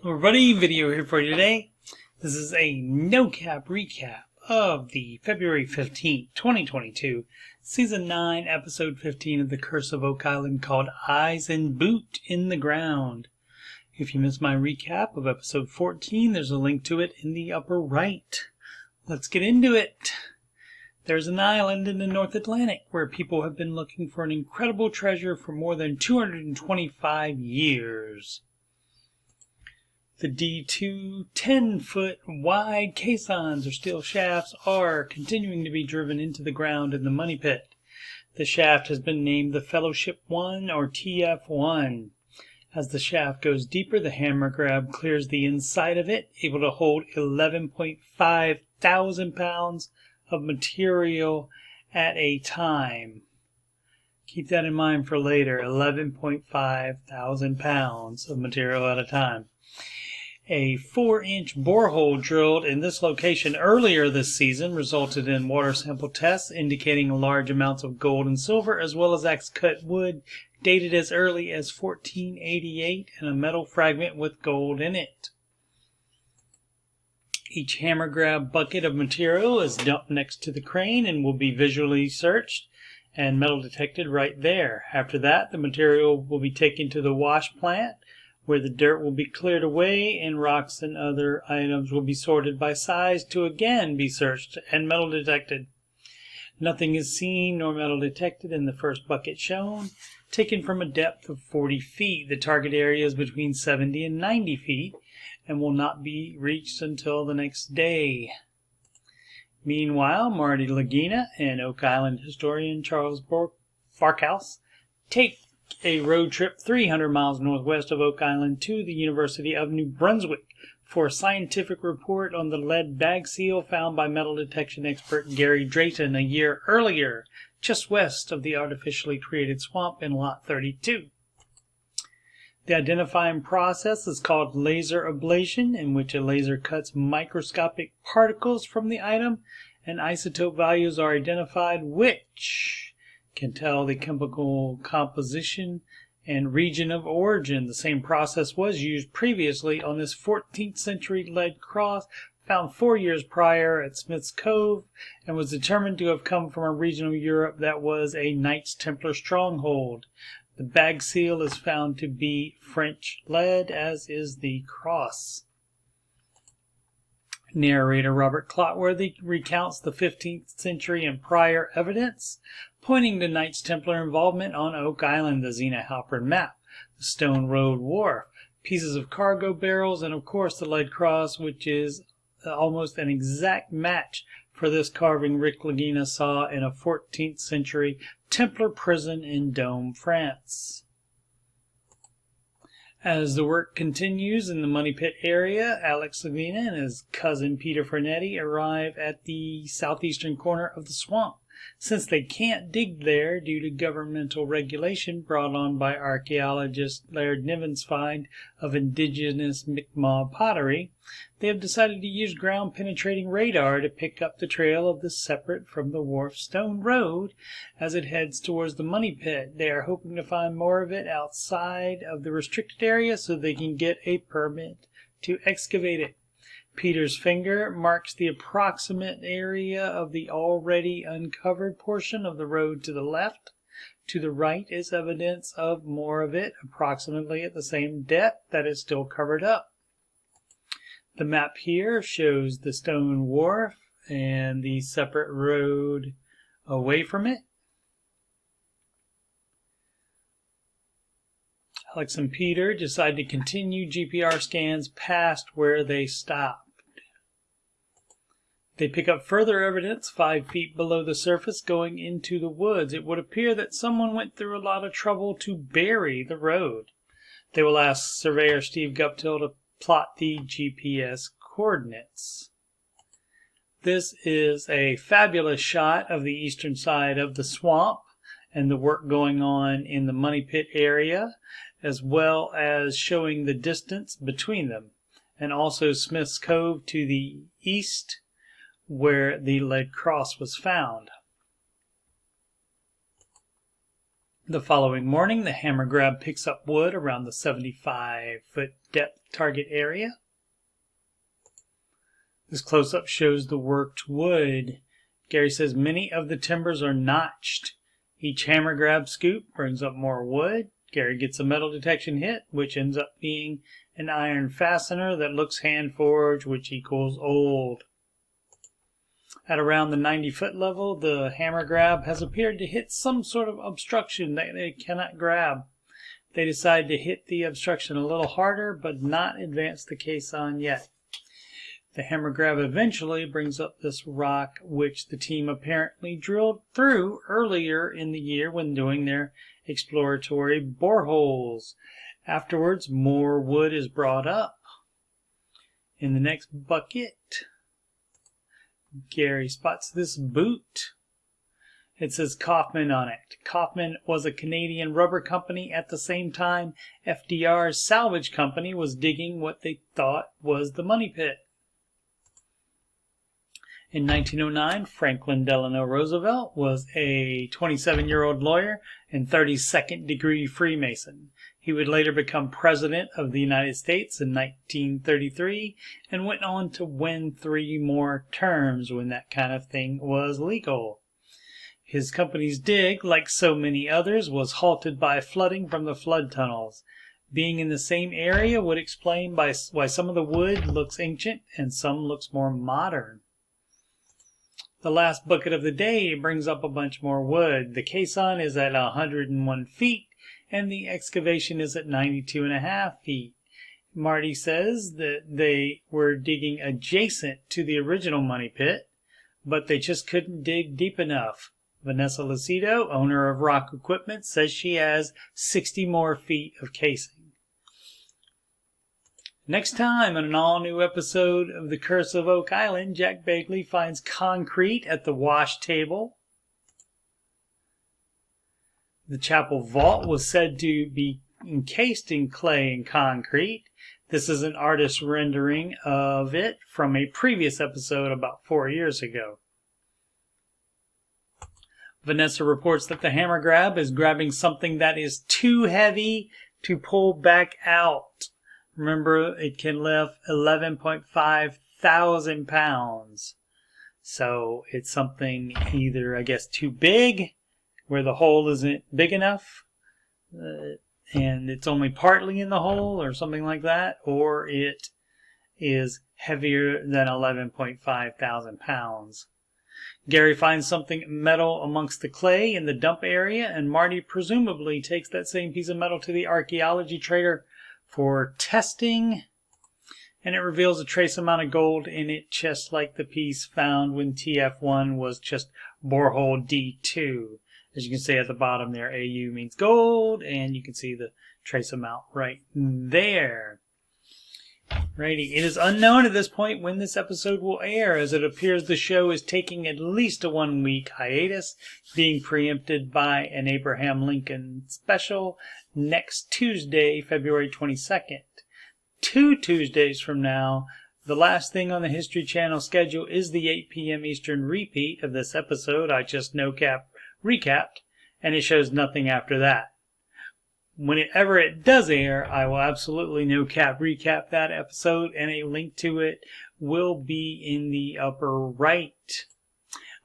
Hello everybody, video here for you today. This is a no-cap recap of the February 15th, 2022, Season 9, Episode 15 of The Curse of Oak Island called Eyes and Boot in the Ground. If you missed my recap of Episode 14, there's a link to it in the upper right. Let's get into it. There's an island in the North Atlantic where people have been looking for an incredible treasure for more than 225 years. The D2 10-foot wide caissons or steel shafts are continuing to be driven into the ground in the money pit. The shaft has been named the Fellowship 1 or TF1. As the shaft goes deeper, the hammer grab clears the inside of it, able to hold 11.5 thousand pounds of material at a time. Keep that in mind for later, 11.5 thousand pounds of material at a time. A 4-inch borehole drilled in this location earlier this season resulted in water sample tests indicating large amounts of gold and silver, as well as axe-cut wood dated as early as 1488 and a metal fragment with gold in it. Each hammer grab bucket of material is dumped next to the crane and will be visually searched and metal detected right there. After that, the material will be taken to the wash plant, where the dirt will be cleared away and rocks and other items will be sorted by size to again be searched and metal detected. Nothing is seen nor metal detected in the first bucket shown, taken from a depth of 40 feet. The target area is between 70 and 90 feet and will not be reached until the next day. Meanwhile, Marty Lagina and Oak Island historian Charles Barkhouse take a road trip 300 miles northwest of Oak Island to the University of New Brunswick for a scientific report on the lead bag seal found by metal detection expert Gary Drayton a year earlier, just west of the artificially created swamp in Lot 32. The identifying process is called laser ablation, in which a laser cuts microscopic particles from the item, and isotope values are identified, which can tell the chemical composition and region of origin. The same process was used previously on this 14th century lead cross found 4 years prior at Smith's Cove and was determined to have come from a region of Europe that was a Knights Templar stronghold. The bag seal is found to be French lead, as is the cross. Narrator Robert Clotworthy recounts the 15th century and prior evidence, pointing to Knights Templar involvement on Oak Island, the Zena Halpern map, the Stone Road Wharf, pieces of cargo barrels, and of course the lead cross, which is almost an exact match for this carving Rick Lagina saw in a 14th century Templar prison in Dome, France. As the work continues in the Money Pit area, Alex Lagina and his cousin Peter Fernetti arrive at the southeastern corner of the swamp. Since they can't dig there due to governmental regulation brought on by archaeologist Laird Niven's find of indigenous Mi'kmaq pottery, they have decided to use ground-penetrating radar to pick up the trail of the separate from the wharf stone road as it heads towards the money pit. They are hoping to find more of it outside of the restricted area so they can get a permit to excavate it. Peter's finger marks the approximate area of the already uncovered portion of the road to the left. To the right is evidence of more of it, approximately at the same depth that is still covered up. The map here shows the stone wharf and the separate road away from it. Alex and Peter decide to continue GPR scans past where they stopped. They pick up further evidence 5 feet below the surface going into the woods. It would appear that someone went through a lot of trouble to bury the road. They will ask surveyor Steve Guptill to plot the GPS coordinates. This is a fabulous shot of the eastern side of the swamp and the work going on in the money pit area, as well as showing the distance between them, and also Smith's Cove to the east, where the lead cross was found. The following morning, the hammer grab picks up wood around the 75-foot depth target area. This close-up shows the worked wood. Gary says many of the timbers are notched. Each hammer grab scoop brings up more wood. Gary gets a metal detection hit, which ends up being an iron fastener that looks hand-forged, which equals old. At around the 90-foot level, the hammer grab has appeared to hit some sort of obstruction that they cannot grab. They decide to hit the obstruction a little harder, but not advance the caisson yet. The hammer grab eventually brings up this rock, which the team apparently drilled through earlier in the year when doing their exploratory boreholes. Afterwards, more wood is brought up. In the next bucket, Gary spots this boot. It says Kaufman on it. Kaufman was a Canadian rubber company at the same time FDR's salvage company was digging what they thought was the money pit. In 1909, Franklin Delano Roosevelt was a 27-year-old lawyer and 32nd degree Freemason. He would later become President of the United States in 1933 and went on to win 3 more terms when that kind of thing was legal. His company's dig, like so many others, was halted by flooding from the flood tunnels. Being in the same area would explain why some of the wood looks ancient and some looks more modern. The last bucket of the day brings up a bunch more wood. The caisson is at 101 feet and the excavation is at 92.5 feet. Marty says that they were digging adjacent to the original money pit, but they just couldn't dig deep enough. Vanessa Lucido, owner of Rock Equipment, says she has 60 more feet of casing. Next time on an all-new episode of The Curse of Oak Island, Jack Bagley finds concrete at the wash table. The chapel vault was said to be encased in clay and concrete. This is an artist's rendering of it from a previous episode about 4 years ago. Vanessa reports that the hammer grab is grabbing something that is too heavy to pull back out. Remember, it can lift 11.5 thousand pounds. So it's something either, I guess, too big, where the hole isn't big enough, and it's only partly in the hole or something like that, or it is heavier than 11.5 thousand pounds. Gary finds something metal amongst the clay in the dump area, and Marty presumably takes that same piece of metal to the archaeology trader for testing, and it reveals a trace amount of gold in it, just like the piece found when TF1 was just borehole D2. As you can see at the bottom there, AU means gold, and you can see the trace amount right there. Righty, it is unknown at this point when this episode will air, as it appears the show is taking at least a 1-week hiatus, being preempted by an Abraham Lincoln special next Tuesday, February 22nd. 2 Tuesdays from now, the last thing on the History Channel schedule is the 8 p.m. Eastern repeat of this episode I just recapped, and it shows nothing after that. Whenever it does air, I will absolutely recap that episode, and a link to it will be in the upper right.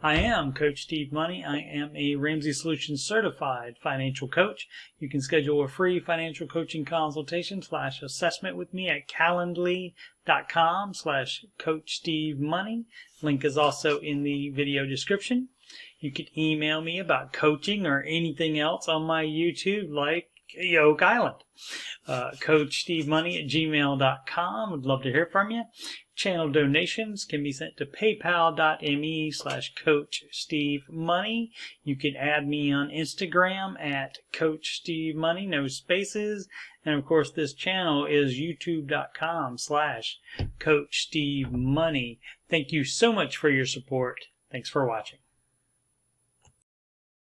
I am Coach Steve Money. I am a Ramsey Solutions certified financial coach. You can schedule a free financial coaching consultation / assessment with me at calendly.com/Coach Steve Money. Link is also in the video description. You can email me about coaching or anything else on my YouTube, like Oak Island. CoachSteveMoney@gmail.com. Would love to hear from you. Channel donations can be sent to paypal.me/CoachSteveMoney. You can add me on Instagram at CoachSteveMoney, no spaces. And of course, this channel is youtube.com/CoachSteveMoney. Thank you so much for your support. Thanks for watching.